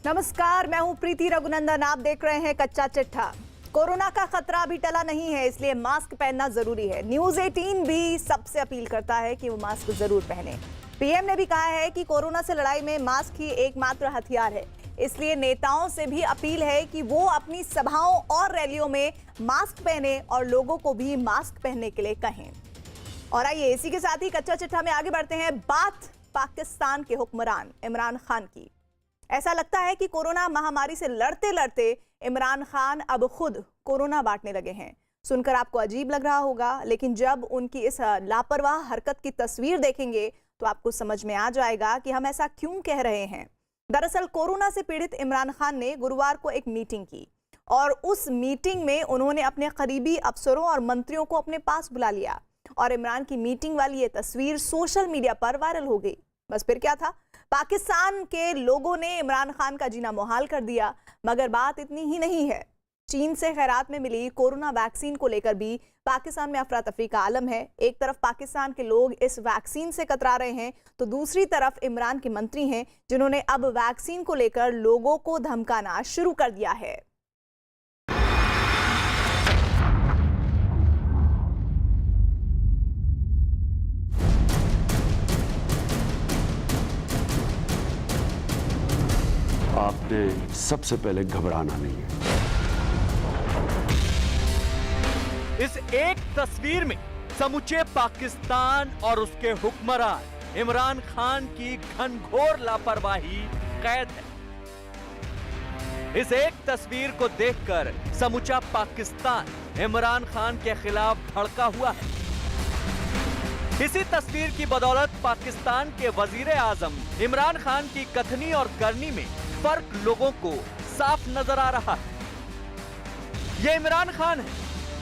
नमस्कार, मैं हूं प्रीति रघुनंदन। आप देख रहे हैं कच्चा चिट्ठा। कोरोना का खतरा अभी टला नहीं है, इसलिए मास्क पहनना जरूरी है। न्यूज 18 भी सबसे अपील करता है कि वो मास्क जरूर पहने। पीएम ने भी कहा है कि कोरोना से लड़ाई में मास्क ही एकमात्र हथियार है, इसलिए नेताओं से भी अपील है कि वो अपनी सभाओं और रैलियों में मास्क पहने और लोगों को भी मास्क पहनने के लिए कहें। और आइए इसी के साथ ही कच्चा चिट्ठा में आगे बढ़ते हैं। बात पाकिस्तान के हुक्मरान इमरान खान की। ऐसा लगता है कि कोरोना महामारी से लड़ते लड़ते इमरान खान अब खुद कोरोना बांटने लगे हैं। सुनकर आपको अजीब लग रहा होगा, लेकिन जब उनकी इस लापरवाह हरकत की तस्वीर देखेंगे तो आपको समझ में आ जाएगा कि हम ऐसा क्यों कह रहे हैं। दरअसल कोरोना से पीड़ित इमरान खान ने गुरुवार को एक मीटिंग की और उस मीटिंग में उन्होंने अपने करीबी अफसरों और मंत्रियों को अपने पास बुला लिया और इमरान की मीटिंग वाली ये तस्वीर सोशल मीडिया पर वायरल हो गई। बस फिर क्या था, पाकिस्तान के लोगों ने इमरान खान का जीना मुहाल कर दिया। मगर बात इतनी ही नहीं है। चीन से खैरात में मिली कोरोना वैक्सीन को लेकर भी पाकिस्तान में अफरा तफरी का आलम है। एक तरफ पाकिस्तान के लोग इस वैक्सीन से कतरा रहे हैं, तो दूसरी तरफ इमरान के मंत्री हैं जिन्होंने अब वैक्सीन को लेकर लोगों को धमकाना शुरू कर दिया है। आपने सबसे पहले घबराना नहीं है। इस एक तस्वीर में समूचे पाकिस्तान और उसके हुक्मरान इमरान खान की घनघोर लापरवाही कैद है। इस एक तस्वीर को देखकर समूचा पाकिस्तान इमरान खान के खिलाफ भड़का हुआ है। इसी तस्वीर की बदौलत पाकिस्तान के वजीर आजम इमरान खान की कथनी और करनी में फर्क लोगों को साफ नजर आ रहा है। ये इमरान खान है,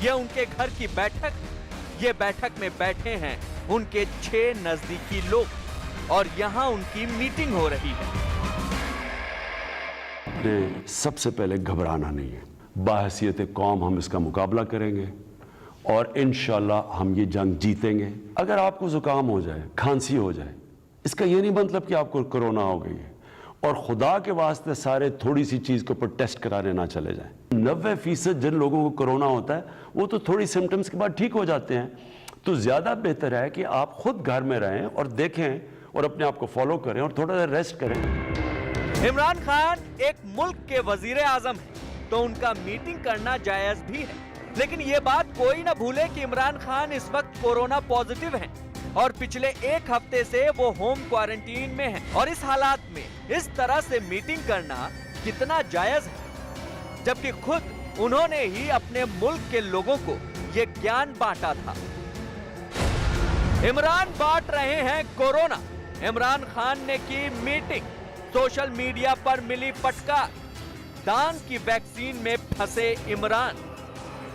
ये उनके घर की बैठक, ये बैठक में बैठे हैं उनके 6 नजदीकी लोग और यहां उनकी मीटिंग हो रही है। आपने सबसे पहले घबराना नहीं है। बाहसियत कौम हम इसका मुकाबला करेंगे और इंशाल्लाह हम ये जंग जीतेंगे। अगर आपको जुकाम हो जाए, खांसी हो जाए, इसका ये नहीं मतलब कि आपको कोरोना हो गई है। और खुदा के वास्ते सारे थोड़ी सी चीज के ऊपर टेस्ट कराने ना चले जाएं। 90% जिन लोगों को कोरोना होता है वो तो थोड़ी सिम्टम्स के बाद ठीक हो जाते हैं। तो ज्यादा बेहतर है कि आप खुद घर में रहें और देखें और अपने आप को फॉलो करें और थोड़ा सा रेस्ट करें। इमरान खान एक मुल्क के वजीर आजम है तो उनका मीटिंग करना जायज भी है, लेकिन ये बात कोई ना भूले कि इमरान खान इस वक्त कोरोना पॉजिटिव हैं और पिछले एक हफ्ते से वो होम क्वारंटीन में हैं। और इस हालात में इस तरह से मीटिंग करना कितना जायज है, जबकि खुद उन्होंने ही अपने मुल्क के लोगों को ये ज्ञान बांटा था। इमरान बांट रहे हैं कोरोना, इमरान खान ने की मीटिंग, सोशल मीडिया पर मिली फटकार, दान की वैक्सीन में फंसे इमरान।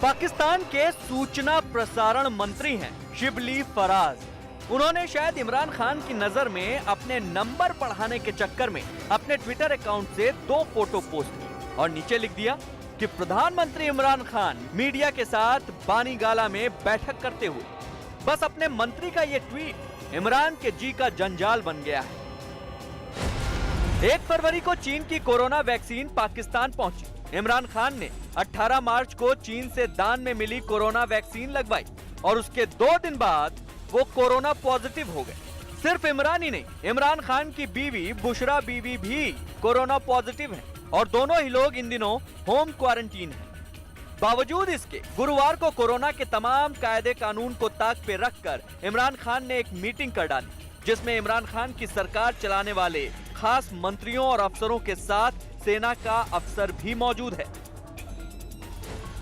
पाकिस्तान के सूचना प्रसारण मंत्री हैं शिबली फराज। उन्होंने शायद इमरान खान की नजर में अपने नंबर बढ़ाने के चक्कर में अपने ट्विटर अकाउंट से 2 फोटो पोस्ट की और नीचे लिख दिया कि प्रधानमंत्री इमरान खान मीडिया के साथ बानीगाला में बैठक करते हुए। बस अपने मंत्री का ये ट्वीट इमरान के जी का जंजाल बन गया है। 1 फरवरी को चीन की कोरोना वैक्सीन पाकिस्तान पहुंची। इमरान खान ने 18 मार्च को चीन से दान में मिली कोरोना वैक्सीन लगवाई और उसके 2 दिन बाद वो कोरोना पॉजिटिव हो गए। सिर्फ इमरान ही नहीं, इमरान खान की बीवी बुशरा बीवी भी कोरोना पॉजिटिव है और दोनों ही लोग इन दिनों होम क्वारंटीन हैं। बावजूद इसके गुरुवार को कोरोना के तमाम कायदे कानून को ताक पे रखकर इमरान खान ने एक मीटिंग कर डाली, जिसमें इमरान खान की सरकार चलाने वाले खास मंत्रियों और अफसरों के साथ सेना का अफसर भी मौजूद है।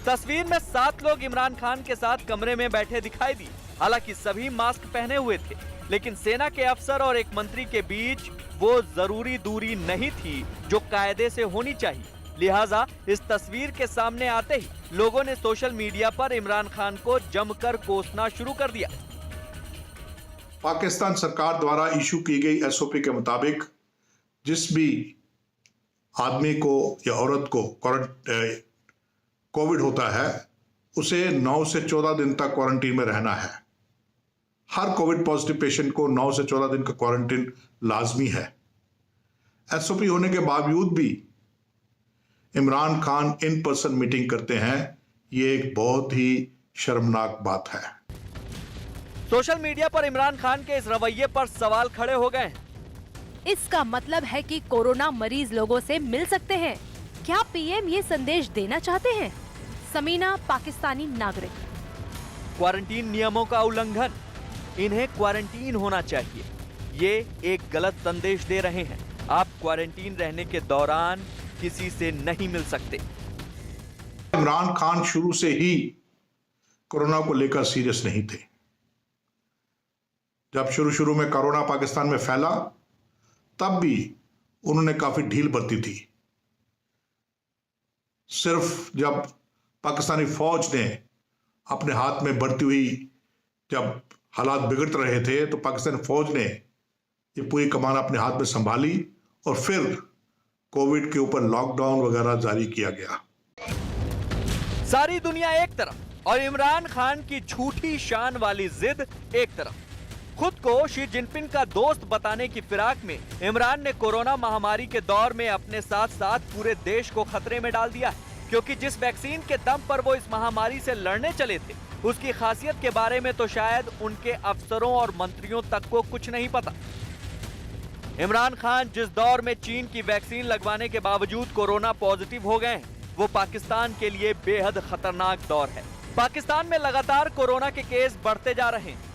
तस्वीर में 7 लोग इमरान खान के साथ कमरे में बैठे दिखाई दिए। हालांकि सभी मास्क पहने हुए थे, लेकिन सेना के अफसर और एक मंत्री के बीच वो जरूरी दूरी नहीं थी जो कायदे से होनी चाहिए। लिहाजा इस तस्वीर के सामने आते ही लोगों ने सोशल मीडिया पर इमरान खान को जमकर कोसना शुरू कर दिया। पाकिस्तान सरकार द्वारा इशू की गई एसओपी के मुताबिक जिस भी आदमी को या औरत को कोविड होता है उसे 9 से 14 दिन तक क्वारंटीन में रहना है। हर कोविड पॉजिटिव पेशेंट को 9 से 14 दिन का क्वारंटीन लाजमी है। एसओपी होने के बावजूद भी Imran Khan in person meeting करते हैं, ये एक बहुत ही शर्मनाक बात है। सोशल मीडिया पर इमरान खान के इस रवैये पर सवाल खड़े हो गए हैं। इसका मतलब है कि कोरोना मरीज लोगों से मिल सकते हैं। क्या पीएम ये संदेश देना चाहते हैं? समीना, पाकिस्तानी नागरिक। क्वारंटीन नियमों का उल्लंघन, इन्हें क्वारंटीन होना चाहिए, ये एक गलत संदेश दे रहे हैं। आप क्वारंटीन रहने के दौरान किसी से नहीं मिल सकते। इमरान खान शुरू से ही कोरोना को लेकर सीरियस नहीं थे। जब शुरू में कोरोना पाकिस्तान में फैला, तब भी उन्होंने काफी ढील बरती थी। सिर्फ जब पाकिस्तानी फौज ने अपने हाथ में बढ़ती हुई, जब हालात बिगड़ रहे थे, तो पाकिस्तानी फौज ने ये पूरी कमान अपने हाथ में संभाली और फिर कोविड के ऊपर लॉकडाउन वगैरह जारी किया गया। सारी दुनिया एक तरफ और इमरान खान की झूठी शान वाली जिद एक तरफ। खुद को शी जिनपिंग का दोस्त बताने की फिराक में इमरान ने कोरोना महामारी के दौर में अपने साथ साथ पूरे देश को खतरे में डाल दिया, क्योंकि जिस वैक्सीन के दम पर वो इस महामारी से लड़ने चले थे, उसकी खासियत के बारे में तो शायद उनके अफसरों और मंत्रियों तक को कुछ नहीं पता। इमरान खान जिस दौर में चीन की वैक्सीन लगवाने के बावजूद कोरोना पॉजिटिव हो गए हैं, वो पाकिस्तान के लिए बेहद खतरनाक दौर है। पाकिस्तान में लगातार कोरोना के केस बढ़ते जा रहे हैं।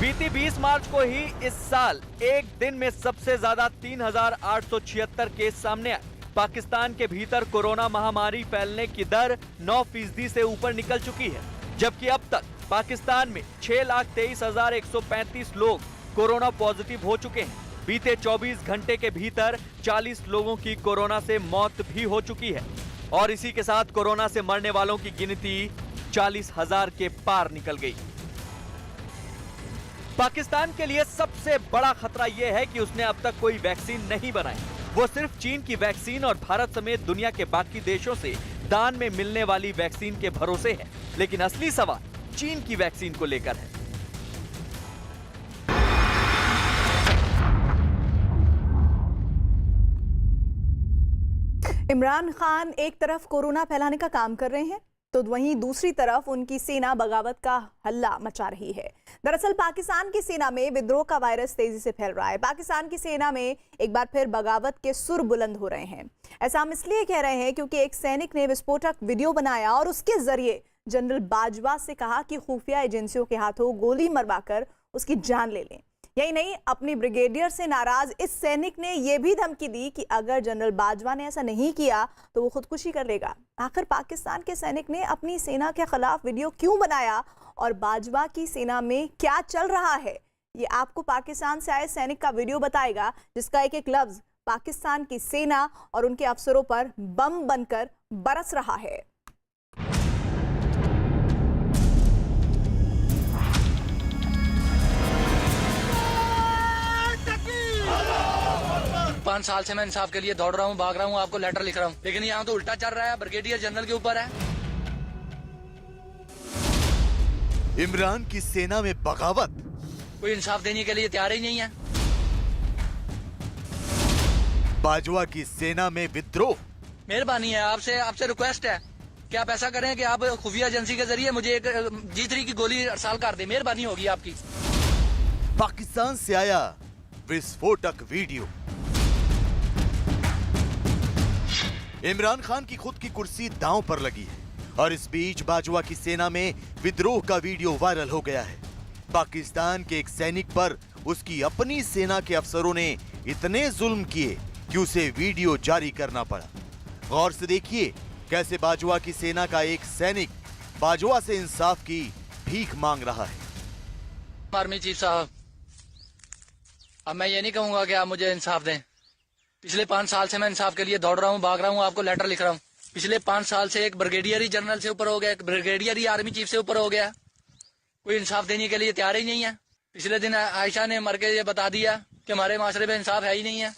बीती 20 मार्च को ही इस साल एक दिन में सबसे ज्यादा 3,876 केस सामने आए। पाकिस्तान के भीतर कोरोना महामारी फैलने की दर 9% से ऊपर निकल चुकी है, जबकि अब तक पाकिस्तान में 6,23,135 लोग कोरोना पॉजिटिव हो चुके हैं। बीते 24 घंटे के भीतर 40 लोगों की कोरोना से मौत भी हो चुकी है और इसी के साथ कोरोना से मरने वालों की गिनती 40,000 के पार निकल गई। पाकिस्तान के लिए सबसे बड़ा खतरा यह है कि उसने अब तक कोई वैक्सीन नहीं बनाई। वो सिर्फ चीन की वैक्सीन और भारत समेत दुनिया के बाकी देशों से दान में मिलने वाली वैक्सीन के भरोसे है। लेकिन असली सवाल चीन की वैक्सीन को लेकर है। इमरान खान एक तरफ कोरोना फैलाने का काम कर रहे हैं, तो वहीं दूसरी तरफ उनकी सेना बगावत का हल्ला मचा रही है। दरअसल पाकिस्तान की सेना में विद्रोह का वायरस तेजी से फैल रहा है। पाकिस्तान की सेना में एक बार फिर बगावत के सुर बुलंद हो रहे हैं। ऐसा हम इसलिए कह रहे हैं क्योंकि एक सैनिक ने विस्फोटक वीडियो बनाया और उसके जरिए जनरल बाजवा से कहा कि खुफिया एजेंसियों के हाथों गोली मरवाकर उसकी जान ले लें। यही नहीं, अपनी ब्रिगेडियर से नाराज इस सैनिक ने यह भी धमकी दी कि अगर जनरल बाजवा ने ऐसा नहीं किया तो वो खुदकुशी कर लेगा। आखिर पाकिस्तान के सैनिक ने अपनी सेना के खिलाफ वीडियो क्यों बनाया और बाजवा की सेना में क्या चल रहा है, ये आपको पाकिस्तान से आए सैनिक का वीडियो बताएगा, जिसका एक एक लफ्ज पाकिस्तान की सेना और उनके अफसरों पर बम बनकर बरस रहा है। 5 साल से मैं इंसाफ के लिए दौड़ रहा हूँ, भाग रहा हूँ, आपको लेटर लिख रहा हूँ, लेकिन यहाँ तो उल्टा चल रहा है, ब्रिगेडियर जनरल के ऊपर है। इमरान की सेना में बगावत, कोई इंसाफ देने के लिए तैयार ही नहीं है। बाजवा की सेना में विद्रोह। मेहरबानी है, आपसे रिक्वेस्ट है कि आप ऐसा करें कि आप खुफिया एजेंसी के जरिए मुझे एक G3 की गोली अरसाल कर दे, मेहरबानी होगी आपकी। पाकिस्तान से आया विस्फोटक वीडियो। इमरान खान की खुद की कुर्सी दांव पर लगी है और इस बीच बाजवा की सेना में विद्रोह का वीडियो वायरल हो गया है। पाकिस्तान के एक सैनिक पर उसकी अपनी सेना के अफसरों ने इतने जुल्म किए कि उसे वीडियो जारी करना पड़ा। गौर से देखिए कैसे बाजवा की सेना का एक सैनिक बाजवा से इंसाफ की भीख मांग रहा है। आर्मी चीफ साहब, अब मैं ये नहीं कहूंगा कि आप मुझे इंसाफ दें। पिछले 5 साल से मैं इंसाफ के लिए दौड़ रहा हूँ, भाग रहा हूँ, आपको लेटर लिख रहा हूँ। पिछले 5 साल से एक ब्रिगेडियर ही जनरल से ऊपर हो गया, एक ब्रिगेडियर ही आर्मी चीफ से ऊपर हो गया, कोई इंसाफ देने के लिए तैयार ही नहीं है। पिछले दिन आयशा ने मर के ये बता दिया कि हमारे माशरे में इंसाफ है ही नहीं है।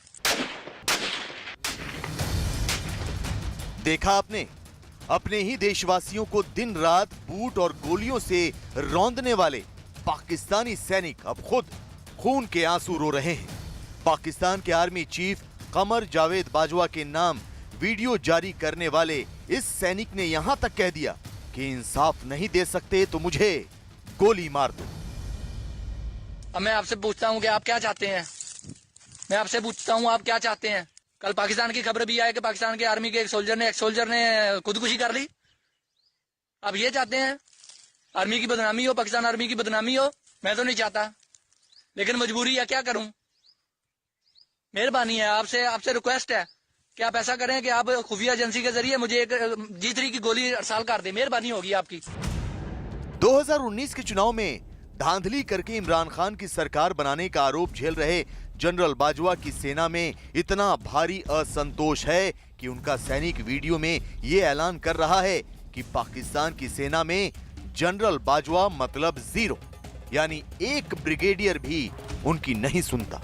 देखा आपने, अपने ही देशवासियों को दिन रात बूट और गोलियों से रौंदने वाले पाकिस्तानी सैनिक अब खुद खून के आंसू रो रहे हैं। पाकिस्तान के आर्मी चीफ कमर जावेद बाजवा के नाम वीडियो जारी करने वाले इस सैनिक ने यहां तक कह दिया कि इंसाफ नहीं दे सकते तो मुझे गोली मार दो। अब मैं आपसे पूछता हूँ कि आप क्या चाहते हैं? मैं आपसे पूछता हूँ आप क्या चाहते हैं? कल पाकिस्तान की खबर भी आई कि पाकिस्तान के आर्मी के एक सोल्जर ने खुदकुशी कर ली। आप ये चाहते हैं आर्मी की बदनामी हो, पाकिस्तान आर्मी की बदनामी हो? मैं तो नहीं चाहता, लेकिन मजबूरी है, क्या करूं? मेहरबानी है, आपसे रिक्वेस्ट है कि आप ऐसा करें कि आप खुफिया एजेंसी के जरिए मुझे एक G3 की गोली अरसाल कर दें। मेहरबानी होगी आपकी। 2019 के चुनाव में धांधली करके इमरान खान की सरकार बनाने का आरोप झेल रहे जनरल बाजवा की सेना में इतना भारी असंतोष है कि उनका सैनिक वीडियो में ये ऐलान कर रहा है कि पाकिस्तान की सेना में जनरल बाजवा मतलब 0, यानी एक ब्रिगेडियर भी उनकी नहीं सुनता।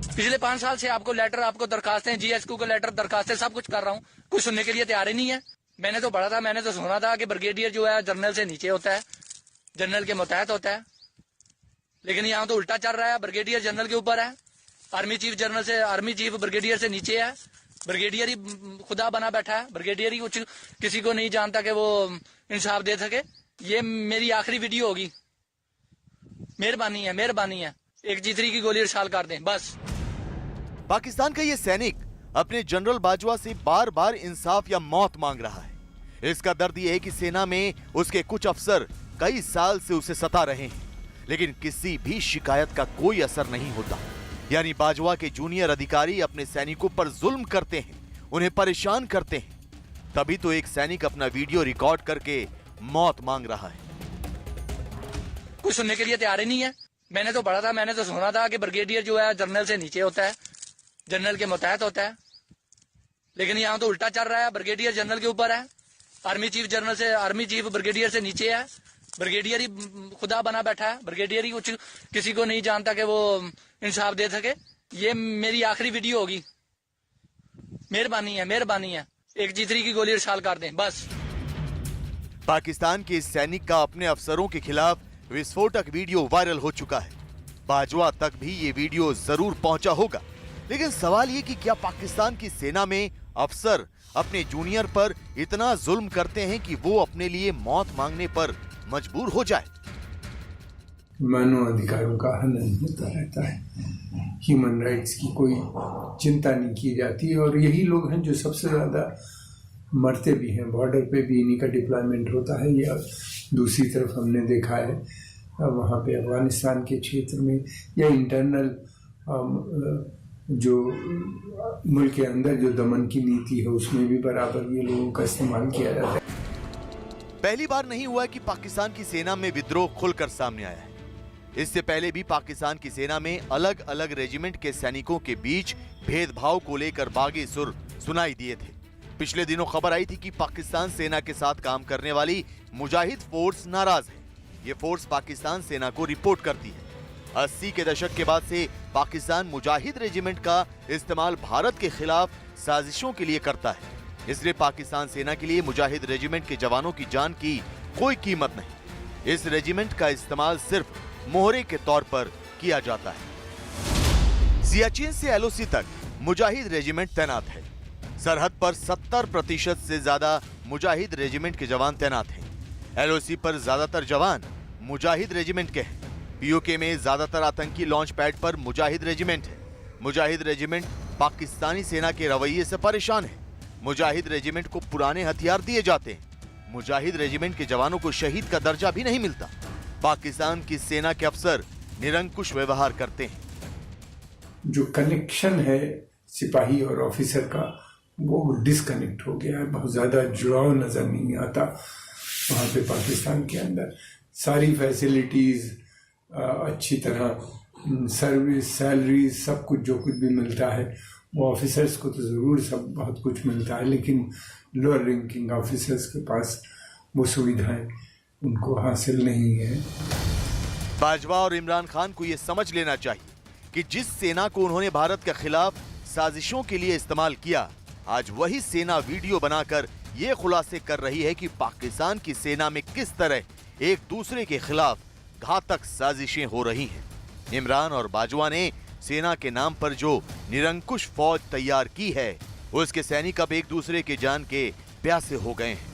पिछले 5 साल से आपको लेटर, आपको दरखास्तें, GSQ को लेटर, दरखास्तें सब कुछ कर रहा हूँ, कुछ सुनने के लिए तैयार ही नहीं है। मैंने तो पढ़ा था, मैंने तो सुना था कि ब्रिगेडियर जो है जनरल से नीचे होता है, जनरल के मुतहत होता है, लेकिन यहाँ तो उल्टा चल रहा है। ब्रिगेडियर जनरल के ऊपर है, आर्मी चीफ ब्रिगेडियर से नीचे है, ब्रिगेडियर ही खुदा बना बैठा है, ब्रिगेडियर ही कुछ किसी को नहीं जानता कि वो इंसाफ दे सके। ये मेरी आखिरी वीडियो होगी, मेहरबानी है, एक G3 की गोली इरसाल कर दें बस। पाकिस्तान का ये सैनिक अपने जनरल बाजवा से बार बार इंसाफ या मौत मांग रहा है। इसका दर्द यह है कि सेना में उसके कुछ अफसर कई साल से उसे सता रहे हैं, लेकिन किसी भी शिकायत का कोई असर नहीं होता। यानी बाजवा के जूनियर अधिकारी अपने सैनिकों पर जुल्म करते हैं, उन्हें परेशान करते हैं। तभी तो एक सैनिक अपना वीडियो रिकॉर्ड करके मौत मांग रहा है। कुछ सुनने के लिए तैयार ही नहीं है। मैंने तो पढ़ा था, मैंने तो सुना था कि ब्रिगेडियर जो है जनरल से नीचे होता है, जनरल के मुतहत होता है, लेकिन यहाँ तो उल्टा चल रहा है। ब्रिगेडियर जनरल के ऊपर है, आर्मी चीफ ब्रिगेडियर से नीचे है, ब्रिगेडियर ही खुदा बना बैठा है, ब्रिगेडियर ही कुछ किसी को नहीं जानता कि वो इंसाफ दे सके। ये मेरी आखिरी वीडियो होगी, मेहरबानी है, एक G3 की गोली इरसाल कर दें बस। पाकिस्तान के इस सैनिक का अपने अफसरों के खिलाफ विस्फोटक वीडियो वायरल हो चुका है। बाजवा तक भी ये वीडियो जरूर पहुंचा होगा, लेकिन सवाल ये कि क्या पाकिस्तान की सेना में अफसर अपने जूनियर पर इतना जुल्म करते हैं कि वो अपने लिए मौत मांगने पर मजबूर हो जाए? मानव अधिकारों का हनन होता रहता है, ह्यूमन राइट्स की कोई चिंता नहीं की जाती, और यही लोग हैं जो सबसे ज्यादा मरते भी हैं। बॉर्डर पे भी इन्हीं का डिप्लॉयमेंट होता है, या दूसरी तरफ हमने देखा है वहाँ पे अफगानिस्तान के क्षेत्र में, या इंटरनल जो मुल्क के अंदर जो दमन की नीति है उसमें भी बराबर ये लोगों का इस्तेमाल किया जाता है। पहली बार नहीं हुआ कि पाकिस्तान की सेना में विद्रोह खुलकर सामने आया है। इससे पहले भी पाकिस्तान की सेना में अलग अलग रेजिमेंट के सैनिकों के बीच भेदभाव को लेकर बागी सुर सुनाई दिए थे। पिछले दिनों खबर आई थी कि पाकिस्तान सेना के साथ काम करने वाली मुजाहिद फोर्स नाराज है। ये फोर्स पाकिस्तान सेना को रिपोर्ट करती है। 80 के दशक के बाद से पाकिस्तान मुजाहिद रेजिमेंट का इस्तेमाल भारत के खिलाफ साजिशों के लिए करता है। इसलिए पाकिस्तान सेना के लिए मुजाहिद रेजिमेंट के जवानों की जान की कोई कीमत नहीं। इस रेजिमेंट का इस्तेमाल सिर्फ मोहरे के तौर पर किया जाता है। सियाचिन से LOC तक मुजाहिद रेजिमेंट तैनात है। सरहद पर 70% से ज्यादा मुजाहिद रेजिमेंट के जवान तैनात हैं। LOC पर ज्यादातर जवान मुजाहिद रेजिमेंट के हैं। POK में ज्यादातर आतंकी लॉन्च पैड पर मुजाहिद रेजिमेंट है। मुजाहिद रेजिमेंट पाकिस्तानी सेना के रवैये से परेशान है। मुजाहिद रेजिमेंट को पुराने हथियार दिए जाते हैं। मुजाहिद रेजिमेंट के जवानों को शहीद का दर्जा भी नहीं मिलता। पाकिस्तान की सेना के अफसर निरंकुश व्यवहार करते हैं। जो कनेक्शन है सिपाही और ऑफिसर का, वो डिस्कनेक्ट हो गया है। बहुत ज्यादा जुड़ाव नजर नहीं आता वहाँ पे। पाकिस्तान के अंदर सारी फैसिलिटीज अच्छी तरह, सर्विस, सैलरी, सब कुछ जो कुछ भी मिलता है वो ऑफिसर्स को तो जरूर सब बहुत कुछ मिलता है, लेकिन लोअर रैंकिंग ऑफिसर्स के पास वो सुविधाएं उनको हासिल नहीं है। बाजवा और इमरान खान को ये समझ लेना चाहिए कि जिस सेना को उन्होंने भारत के खिलाफ साजिशों के लिए इस्तेमाल किया, आज वही सेना वीडियो बनाकर ये खुलासे कर रही है कि पाकिस्तान की सेना में किस तरह एक दूसरे के खिलाफ घातक साजिशें हो रही हैं। इमरान और बाजवा ने सेना के नाम पर जो निरंकुश फौज तैयार की है, उसके सैनिक अब एक दूसरे की जान के प्यासे हो गए हैं।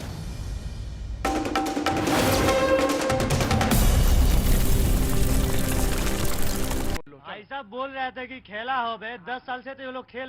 भाई साहब बोल रहे थे कि खेला हो बे 10 साल से तो ये लोग खेल रहे